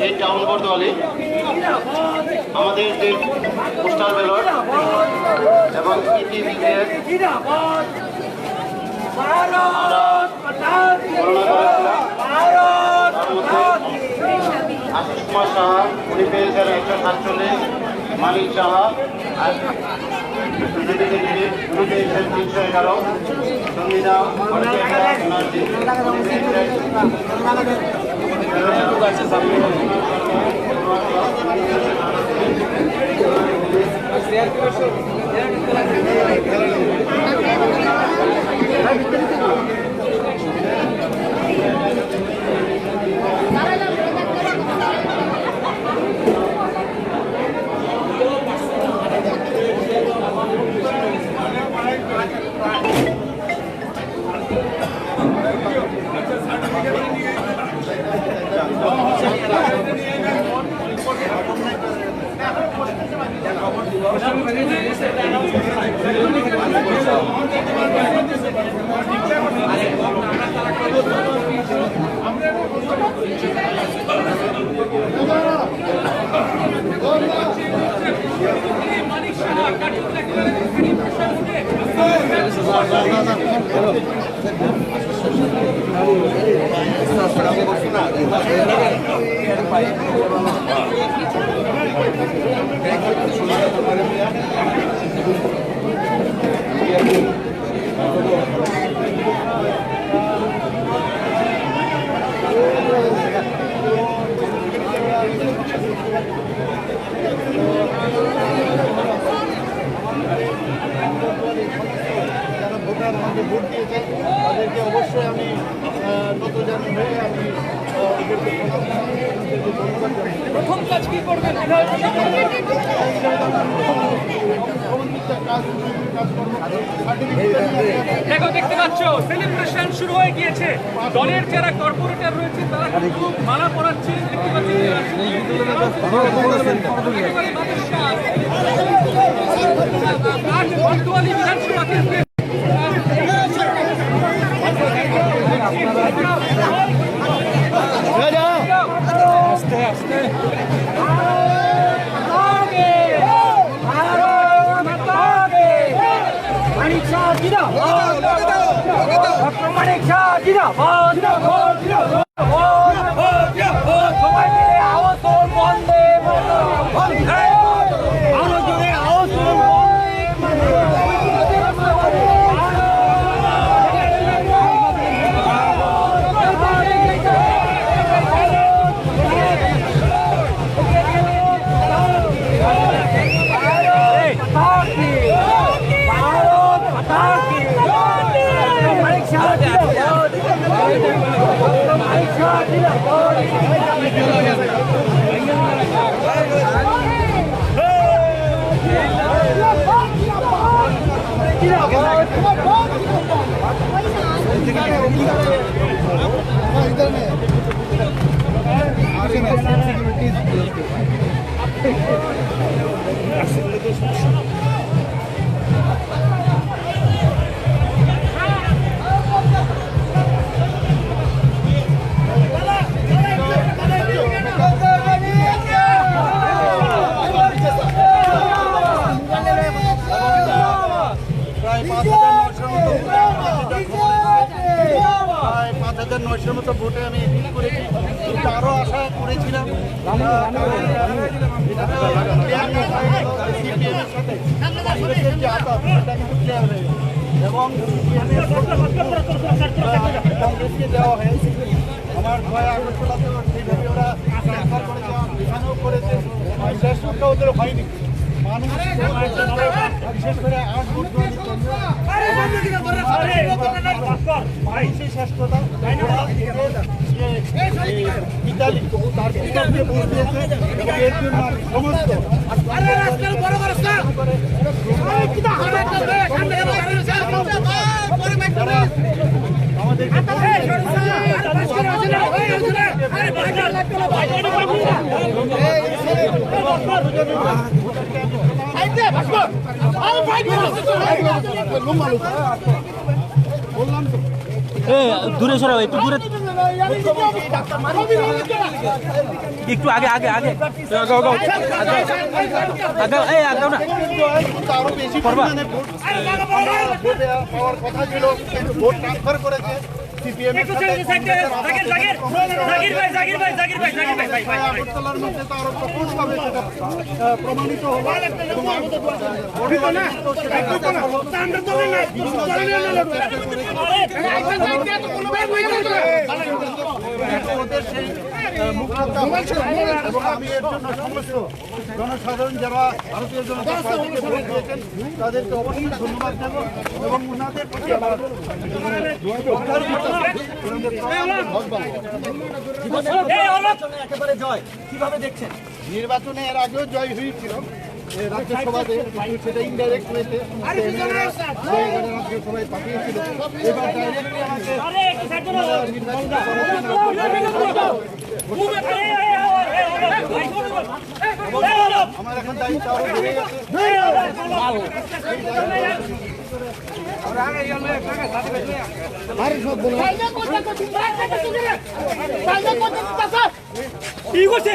এই টাউন বর্তমানে আমাদের যে পোস্টাল ব্যালট এবং আশিস কুমার সাহা উনি পেয়েছেন 147, মালিক সাহা উনি পেয়েছেন 311, সঙ্গীতা ভোট দিয়েছেন তাদেরকে অবশ্যই আমি নতজানু হয়ে আমি প্রথম কাজ কি করবেন? দেখো, দেখতে পাচ্ছ সেলিব্রেশন শুরু হয়ে গিয়েছে। দলের যারা কর্পোরেটর রয়েছে তারা কিন্তু মালা পরাচ্ছে। দেখতে পাচ্ছি বিধানসভা কেন্দ্রে Thank you. প্রায় 5,900 মতো ভোটে আমি এগিয়ে করেছি, কিন্তু আরও আশা করেছিলাম এবং কংগ্রেসকে দেওয়া হয়েছে। আমার ভয় আগরতলাতে সেইভাবে ওরা ট্রান্সফার করেছে, এখানেও করেছে, শেষ রূপটা ওদের হয়নি। মানুষ বিশেষ করে 8 ভোট মানুষই শেষ কথা ইতালি তার পিতাকে ভোট দিয়েছে এবং এর জন্য সমস্ত দূরে সরাও, একটু দূরে, একটু আগে আগে আগে আগাও আগাও আগাও, এই আগাও না, আরো বেশি পরিমাণে ভোট পাওয়ার কথা ছিল, কিন্তু ভোট ট্রান্সফার করেছে সিপিএম আগরতলার মধ্যে তো আরো প্রকটভাবে সেটা প্রমাণিত হলো এবং ওদের সেই মুখটা এবং আমি এর জন্য সমস্ত জনসাধারণ যারা ভারতীয় জনতা পার্টিকে ভোট দিয়েছেন তাদেরকে অবশ্যই ধন্যবাদ দেব এবং ওনাদের প্রতি আমার একেবারে জয়, কিভাবে দেখছেন? নির্বাচনে এর আগেও জয় হয়েছিল রাজ্যসভাতে, কিন্তু সেটা ইনডাইরেক্ট হয়েছে রাজ্যসভায় পাঠিয়েছিল। এবার ডাইরেক্টলি আমার এখন দায়িত্ব আরো বেড়ে গেছে। কি করছে?